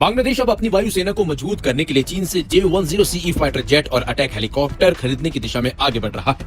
बांग्लादेश अब अपनी वायुसेना को मजबूत करने के लिए चीन से J-10CE फाइटर जेट और अटैक हेलीकॉप्टर खरीदने की दिशा में आगे बढ़ रहा है।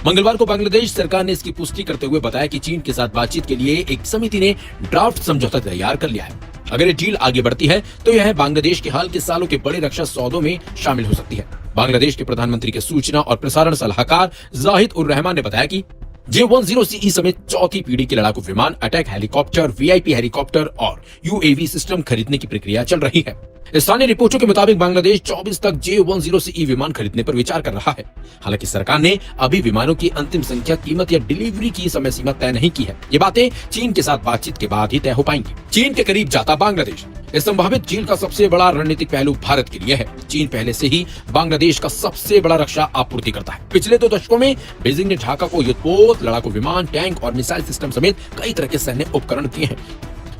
मंगलवार को बांग्लादेश सरकार ने इसकी पुष्टि करते हुए बताया कि चीन के साथ बातचीत के लिए एक समिति ने ड्राफ्ट समझौता तैयार कर लिया है। अगर ये डील आगे बढ़ती है तो यह बांग्लादेश के हाल के सालों के बड़े रक्षा सौदों में शामिल हो सकती है। बांग्लादेश के प्रधानमंत्री के सूचना और प्रसारण सलाहकार जाहिद उर रहमान ने बताया कि J-10CE समेत चौथी पीढ़ी के लड़ाकू विमान, अटैक हेलीकॉप्टर, VIP हेलीकॉप्टर और UAV सिस्टम खरीदने की प्रक्रिया चल रही है। स्थानीय रिपोर्टों के मुताबिक बांग्लादेश 24 तक J-10CE विमान खरीदने पर विचार कर रहा है। हालांकि सरकार ने अभी विमानों की अंतिम संख्या, कीमत या डिलीवरी की समय सीमा तय नहीं की है। ये बातें चीन के साथ बातचीत के बाद ही तय हो पाएंगी। चीन के करीब जाता बांग्लादेश। इस संभावित डील का सबसे बड़ा रणनीतिक पहलू भारत के लिए है। चीन पहले से ही बांग्लादेश का सबसे बड़ा रक्षा आपूर्ति करता है। पिछले 2 दशकों में बीजिंग ने ढाका को युद्धपोत, लड़ाकू विमान, टैंक और मिसाइल सिस्टम समेत कई तरह के सैन्य उपकरण दिए हैं।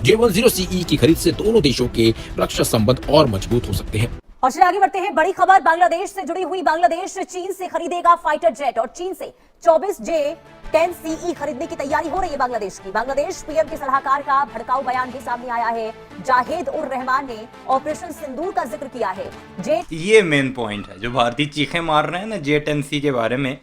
J-10CE की खरीद से दोनों देशों के रक्षा संबंध और मजबूत हो सकते हैं। और चलिए आगे बढ़ते हैं। बड़ी खबर बांग्लादेश से जुड़ी हुई। बांग्लादेश चीन से खरीदेगा फाइटर जेट और चीन से 24 J-10CE खरीदने की तैयारी हो रही है बांग्लादेश की। बांग्लादेश पीएम के सलाहकार का भड़काऊ बयान भी सामने आया है। जाहिद उर रहमान ने ऑपरेशन सिंदूर का जिक्र किया है। ये मेन पॉइंट है जो भारतीय चीखें मार रहे हैं ना J-10C के बारे में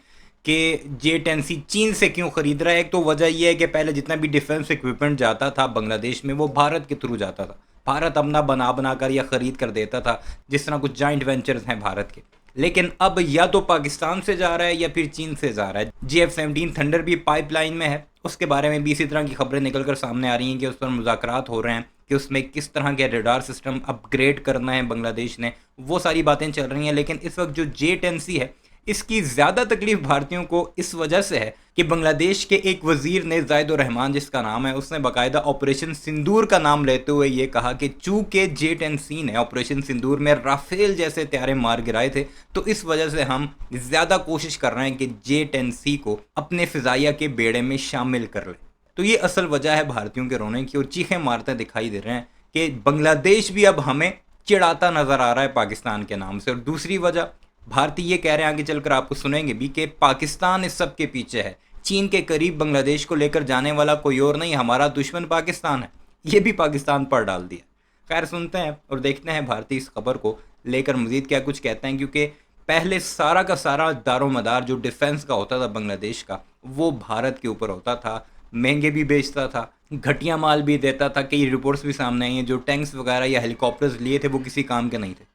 कि J-10C चीन से क्यों खरीद रहा है। एक तो वजह यह है कि पहले जितना भी डिफेंस इक्विपमेंट जाता था बांग्लादेश में वो भारत के थ्रू जाता था। भारत अपना बना कर या ख़रीद कर देता था, जिस तरह कुछ जॉइंट वेंचर्स हैं भारत के। लेकिन अब या तो पाकिस्तान से जा रहा है या फिर चीन से जा रहा है। JF-17 थंडर भी पाइपलाइन में है, उसके बारे में भी इसी तरह की खबरें निकल कर सामने आ रही हैं कि उस पर मुज़ाकरात हो रहे हैं कि उसमें किस तरह के रडार सिस्टम अपग्रेड करना है बांग्लादेश ने। वो सारी बातें चल रही हैं। लेकिन इस वक्त जो J-10C है इसकी ज़्यादा तकलीफ भारतीयों को इस वजह से है कि बांग्लादेश के एक वज़ीर ने, जाहिद उर रहमान जिसका नाम है, उसने बाकायदा ऑपरेशन सिंदूर का नाम लेते हुए ये कहा कि चूँकि J-10C ने ऑपरेशन सिंदूर में राफेल जैसे तैयारे मार गिराए थे तो इस वजह से हम ज़्यादा कोशिश कर रहे हैं कि J-10C को अपने फ़िज़ाइया के बेड़े में शामिल कर ले। तो ये असल वजह है भारतीयों के रोने की और चीखें मारते दिखाई दे रहे हैं कि बांग्लादेश भी अब हमें चिढ़ाता नज़र आ रहा है पाकिस्तान के नाम से। और दूसरी वजह भारतीय ये कह रहे हैं, आगे चलकर आपको सुनेंगे भी, कि पाकिस्तान इस सब के पीछे है। चीन के करीब बांग्लादेश को लेकर जाने वाला कोई और नहीं, हमारा दुश्मन पाकिस्तान है। ये भी पाकिस्तान पर डाल दिया। खैर सुनते हैं और देखते हैं भारतीय इस खबर को लेकर मज़ीद क्या कुछ कहते हैं, क्योंकि पहले सारा का सारा दारोमदार जो डिफेंस का होता था बांग्लादेश का, वो भारत के ऊपर होता था। महंगे भी बेचता था, घटिया माल भी देता था। कई रिपोर्ट्स भी सामने आई हैं जो टैंक्स वगैरह या हेलीकॉप्टर्स लिए थे वो किसी काम के नहीं थे।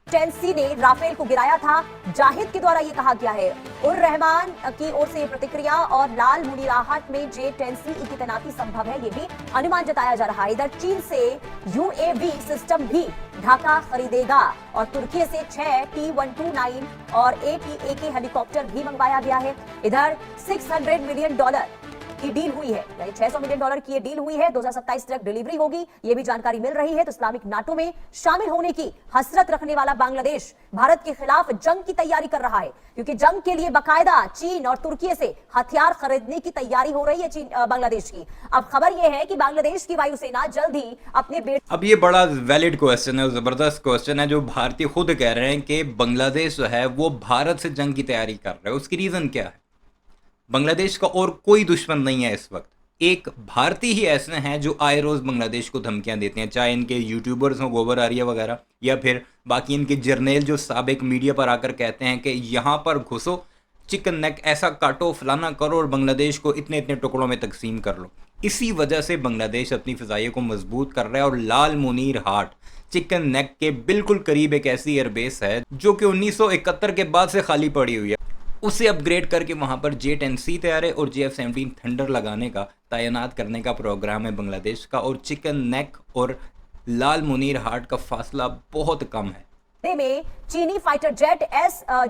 J-10C ने राफेल को गिराया था। जाहिद के द्वारा ये कहा गया है। उर रहमान की ओर से प्रतिक्रिया। और लाल मुनीराहट में J-10CE की तैनाती संभव है, ये भी अनुमान जताया जा रहा है। इधर चीन से UAV सिस्टम भी ढाका खरीदेगा और तुर्की से 6 T-129 और 8 AK हेलीकॉप्टर भी मंगवाया गया है। इधर $600 मिलियन की डील हुई है, यानी $600 मिलियन की ये डील हुई है। 2027 तक डिलीवरी होगी, ये भी जानकारी मिल रही है। तो इस्लामिक नाटो में शामिल होने की हसरत रखने वाला बांग्लादेश भारत के खिलाफ जंग की तैयारी कर रहा है, क्योंकि जंग के लिए बाकायदा चीन और तुर्की से हथियार खरीदने की तैयारी हो रही है बांग्लादेश की। अब खबर यह है कि बांग्लादेश की वायुसेना जल्द ही अपने अब ये बड़ा वैलिड क्वेश्चन है, जबरदस्त क्वेश्चन है जो भारतीय खुद कह रहे हैं कि बांग्लादेश जो है वो भारत से जंग की तैयारी कर रहा है। उसकी रीजन क्या है? बांग्लादेश का और कोई दुश्मन नहीं है इस वक्त। एक भारतीय ही ऐसे हैं जो आए रोज़ बांग्लादेश को धमकियां देते हैं, चाहे इनके यूट्यूबर्स हों गोबर आर्या वगैरह, या फिर बाकी इनके जर्नल जो साबिक मीडिया पर आकर कहते हैं कि यहाँ पर घुसो, चिकन नेक ऐसा काटो, फलाना करो और बांग्लादेश को इतने इतने टुकड़ों में तकसीम कर लो। इसी वजह से बांग्लादेश अपनी फ़िज़ाइया को मजबूत कर रहा है। और लाल मुनीर हाट चिकन नेक के बिल्कुल करीब एक ऐसी एयरबेस है जो कि 1971 के बाद से खाली पड़ी हुई है। उसे अपग्रेड करके वहाँ पर J-10C तैयार है और JF-17 थंडर लगाने का, तैनात करने का प्रोग्राम है बांग्लादेश का। और चिकन नेक और लाल मुनीर हाट का फासला बहुत कम है। में चीनी फाइटर जेट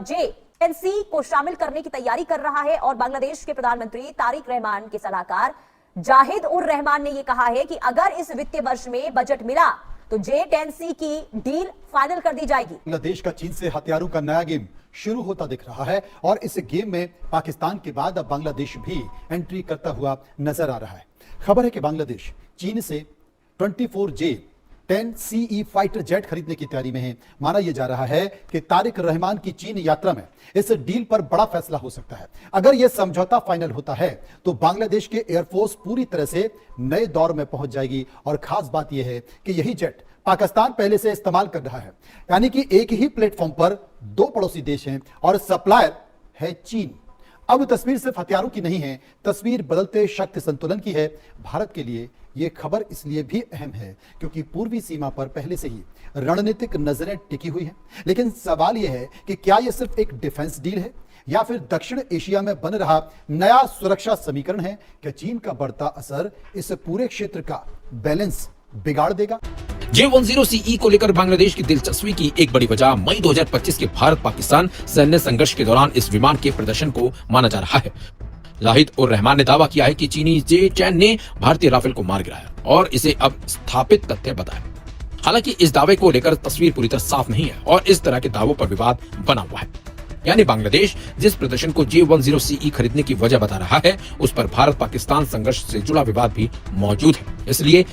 J-10C को शामिल करने की तैयारी कर रहा है। और बांग्लादेश के प्रधानमंत्री तारिक रहमान के सलाहकार जाहिद उर रहमान ने यह कहा है कि अगर इस वित्तीय वर्ष में बजट मिला तो J-10C की डील फाइनल कर दी जाएगी। बांग्लादेश का चीन से हथियारों का नया गेम शुरू होता दिख रहा है और इस गेम में पाकिस्तान के बाद अब बांग्लादेश भी एंट्री करता हुआ नजर आ रहा है। खबर है कि बांग्लादेश चीन से 24 J-10CE फाइटर जेट खरीदने की तैयारी में है। माना यह जा रहा है कि तारिक रहमान की चीन यात्रा में इस डील पर बड़ा फैसला हो सकता है। अगर यह समझौता फाइनल होता है तो बांग्लादेश के एयरफोर्स पूरी तरह से नए दौर में पहुंच जाएगी। और खास बात यह है कि यही जेट पाकिस्तान पहले से इस्तेमाल कर रहा है, यानी कि एक ही प्लेटफॉर्म पर दो पड़ोसी देश हैं और सप्लायर है चीन। अब तस्वीर सिर्फ हथियारों की नहीं है, तस्वीर बदलते शक्ति संतुलन की है। भारत के लिए यह खबर इसलिए भी अहम है क्योंकि पूर्वी सीमा पर पहले से ही रणनीतिक नजरें टिकी हुई हैं। लेकिन सवाल यह है कि क्या यह सिर्फ एक डिफेंस डील है या फिर दक्षिण एशिया में बन रहा नया सुरक्षा समीकरण है? क्या चीन का बढ़ता असर इस पूरे क्षेत्र का बैलेंस बिगाड़ देगा? J-10CE को लेकर बांग्लादेश की दिलचस्पी की एक बड़ी वजह मई 2025 के भारत पाकिस्तान सैन्य संघर्ष के दौरान इस विमान के प्रदर्शन को माना जा रहा है। जाहिद उर रहमान ने दावा किया है कि चीनी J-10 ने भारतीय राफेल को मार गिराया और इसे अब स्थापित तथ्य बताया। हालांकि इस दावे को लेकर तस्वीर पूरी तरह साफ नहीं है और इस तरह के दावों पर विवाद बना हुआ है। यानी बांग्लादेश जिस प्रदर्शन को J-10CE खरीदने की वजह बता रहा है, उस पर भारत पाकिस्तान संघर्ष से जुड़ा विवाद भी मौजूद है। इसलिए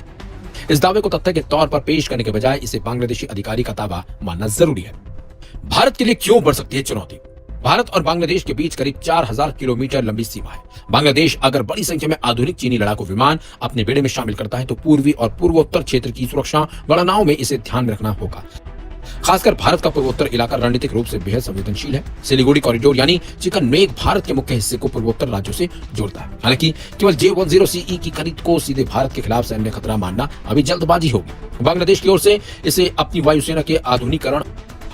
इस दावे को तथ्य के तौर पर पेश करने के बजाय इसे बांग्लादेशी अधिकारी का दावा मानना जरूरी है। भारत के लिए क्यों बढ़ सकती है चुनौती? भारत और बांग्लादेश के बीच करीब 4000 किलोमीटर लंबी सीमा है। बांग्लादेश अगर बड़ी संख्या में आधुनिक चीनी लड़ाकू विमान अपने बेड़े में शामिल करता है तो पूर्वी और पूर्वोत्तर क्षेत्र की सुरक्षा गणनाओं में इसे ध्यान में रखना होगा। खासकर भारत का पूर्वोत्तर इलाका रणनीतिक रूप से बेहद संवेदनशील है। सिलीगुड़ी कॉरिडोर यानी चिकन नेक भारत के मुख्य हिस्से को पूर्वोत्तर राज्यों से जोड़ता है। हालांकि केवल J-10CE की खरीद को सीधे भारत के खिलाफ सैन्य खतरा मानना अभी जल्दबाजी होगी। बांग्लादेश की ओर से इसे अपनी वायुसेना के आधुनिकीकरण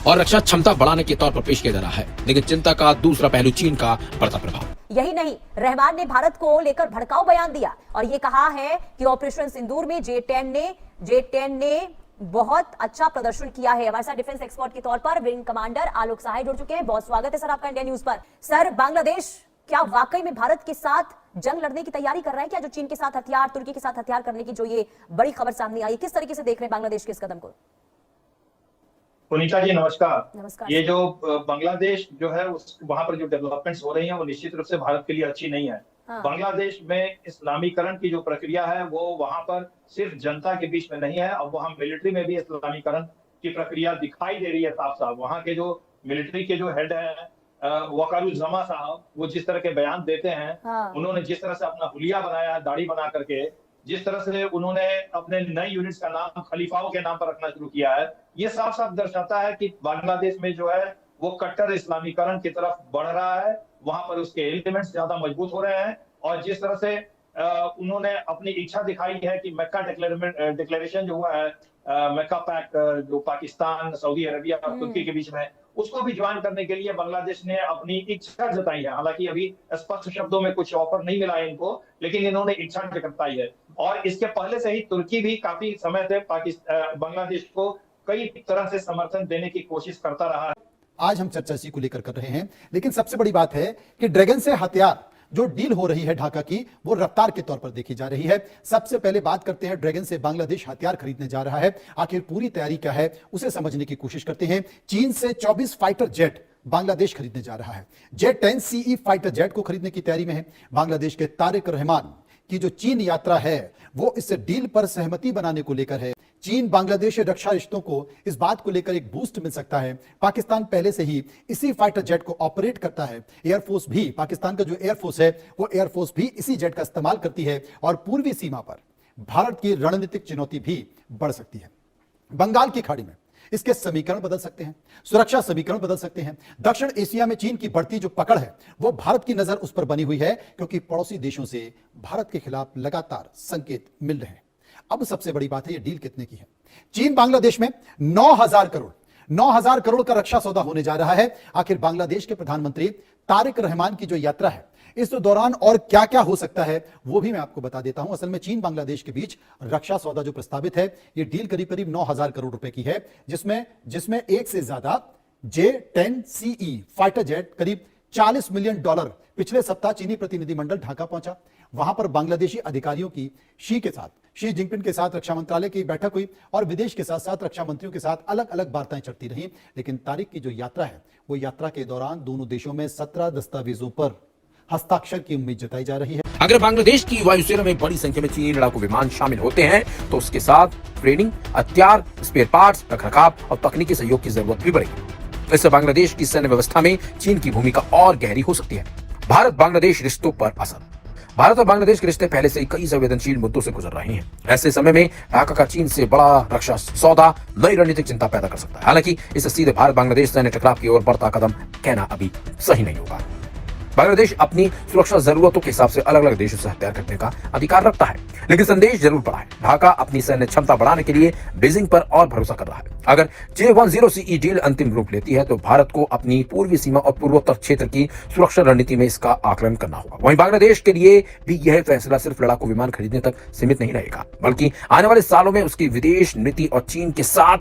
और रक्षा क्षमता बढ़ाने के तौर पर पेश किया जा रहा है। लेकिन चिंता का दूसरा पहलू चीन का बढ़ता प्रभाव। यही नहीं, रहमान ने भारत को लेकर भड़काऊ बयान दिया और ये कहा है कि ऑपरेशन सिंदूर में J-10 ने बहुत अच्छा प्रदर्शन किया है। हमारे साथ डिफेंस एक्सपर्ट के तौर पर विंग कमांडर आलोक सहाय जुड़ चुके हैं। बहुत स्वागत है सर आपका इंडिया न्यूज पर। सर, बांग्लादेश क्या वाकई में भारत के साथ जंग लड़ने की तैयारी कर रहा है क्या? जो चीन के साथ हथियार, तुर्की के साथ हथियार करने की जो ये बड़ी खबर सामने आई, किस तरीके से देख रहे हैं बांग्लादेश के इस कदम को? पुनीता जी नमस्कार। नमस्कार। ये जो बांग्लादेश जो है उस वहां पर जो डेवलपमेंट्स हो रही हैं वो निश्चित रूप से भारत के लिए अच्छी नहीं है। हाँ। बांग्लादेश में इस्लामीकरण की जो प्रक्रिया है वो वहां पर सिर्फ जनता के बीच में नहीं है, अब वहां मिलिट्री में भी इस्लामीकरण की प्रक्रिया दिखाई दे रही है साफ साफ। वहां के जो मिलिट्री के जो हेड है वकारुज्जमा साहब, वो जिस तरह के बयान देते हैं, हाँ। उन्होंने जिस तरह से अपना हुलिया बनाया, दाढ़ी बना करके, जिस तरह से उन्होंने अपने नए यूनिट्स का नाम खलीफाओं के नाम पर रखना शुरू किया है, ये साफ साफ दर्शाता है कि बांग्लादेश में जो है वो कट्टर इस्लामीकरण की तरफ बढ़ रहा है। वहां पर उसके एलिमेंट्स ज्यादा मजबूत हो रहे हैं और जिस तरह से उन्होंने अपनी इच्छा दिखाई है कि मक्का डिक्लेरेशन जो हुआ है, मक्का पैक्ट जो पाकिस्तान, सऊदी अरबिया और तुर्की के बीच में, उसको भी ज्वाइन करने के लिए बांग्लादेश ने अपनी इच्छा जताई है। हालांकि अभी स्पष्ट शब्दों में कुछ ऑफर नहीं मिला है इनको, लेकिन इन्होंने इच्छा जताई है। और इसके पहले से ही तुर्की भी काफी समय से बांग्लादेश को कई तरह से समर्थन देने की कोशिश करता रहा है। आज हम चर्चा इसी को लेकर कर रहे हैं, लेकिन सबसे बड़ी बात है कि ड्रैगन से हथियार जो डील हो रही है ढाका की, वो रफ्तार के तौर पर देखी जा रही है। सबसे पहले बात करते हैं ड्रैगन से बांग्लादेश हथियार खरीदने जा रहा है। आखिर पूरी तैयारी क्या है उसे समझने की कोशिश करते हैं। चीन से 24 फाइटर जेट बांग्लादेश खरीदने जा रहा है। J-10CE फाइटर जेट को खरीदने की तैयारी में है। बांग्लादेश के तारिक रहमान की जो चीन यात्रा है वो इस डील पर सहमति बनाने को लेकर है। चीन बांग्लादेश रक्षा रिश्तों को इस बात को लेकर एक बूस्ट मिल सकता है। पाकिस्तान पहले से ही इसी फाइटर जेट को ऑपरेट करता है। एयरफोर्स भी, पाकिस्तान का जो एयरफोर्स है वो एयरफोर्स भी इसी जेट का इस्तेमाल करती है और पूर्वी सीमा पर भारत की रणनीतिक चुनौती भी बढ़ सकती है। बंगाल की खाड़ी में इसके समीकरण बदल सकते हैं, सुरक्षा समीकरण बदल सकते हैं। दक्षिण एशिया में चीन की बढ़ती जो पकड़ है वो भारत की नजर उस पर बनी हुई है क्योंकि पड़ोसी देशों से भारत के खिलाफ लगातार संकेत मिल रहे हैं। अब सबसे बड़ी बात है ये डील कितने की है। चीन बांग्लादेश में 9000 करोड़ का रक्षा सौदा होने जा रहा है। आखिर बांग्लादेश के प्रधानमंत्री तारिक रहमान की जो यात्रा है इस दौरान और क्या क्या हो सकता है वो भी मैं आपको बता देता हूं। असल में चीन बांग्लादेश के बीच रक्षा सौदा जो प्रस्तावित है ये डील करीब करीब 9000 करोड़ रुपए की है, जिसमें एक से ज्यादा J-10CE फाइटर जेट करीब $40 मिलियन। पिछले सप्ताह चीनी प्रतिनिधिमंडल ढाका पहुंचा। वहां पर बांग्लादेशी अधिकारियों की शी जिनपिंग के साथ रक्षा मंत्रालय की बैठक हुई और विदेश के साथ साथ रक्षा मंत्रियों के साथ अलग अलग वार्ताएं चलती रही। लेकिन तारिक की जो यात्रा है वो यात्रा के दौरान दोनों देशों में 17 दस्तावेजों पर हस्ताक्षर की उम्मीद जताई जा रही है। अगर बांग्लादेश की वायुसेना में बड़ी संख्या में चीनी लड़ाकू विमान शामिल होते हैं तो उसके साथ ट्रेनिंग, हथियार, स्पेयर पार्ट्स, रखरखाव और तकनीकी सहयोग की जरूरत भी बढ़ेगी। इससे बांग्लादेश की सैन्य व्यवस्था में चीन की भूमिका और गहरी हो सकती है। भारत बांग्लादेश रिश्तों पर असर। भारत और बांग्लादेश के रिश्ते पहले से ही कई संवेदनशील मुद्दों से गुजर रहे हैं। ऐसे समय में ढाका का चीन से बड़ा रक्षा सौदा नई रणनीतिक चिंता पैदा कर सकता है। हालांकि इससे सीधे भारत बांग्लादेश सैन्य टकराव की ओर बढ़ता कदम कहना अभी सही नहीं होगा। बांग्लादेश अपनी सुरक्षा जरूरतों के हिसाब से अलग अलग देशों से हथियार खरीदने का अधिकार रखता है, लेकिन संदेश जरूर पड़ा है। ढाका अपनी सैन्य क्षमता बढ़ाने के लिए बीजिंग पर और भरोसा कर रहा है। अगर J10CE डील अंतिम रूप लेती है तो भारत को अपनी पूर्वी सीमा और पूर्वोत्तर क्षेत्र की सुरक्षा रणनीति में इसका आकलन करना होगा। वहीं बांग्लादेश के लिए भी यह फैसला सिर्फ लड़ाकू विमान खरीदने तक सीमित नहीं रहेगा, बल्कि आने वाले सालों में उसकी विदेश नीति और चीन के साथ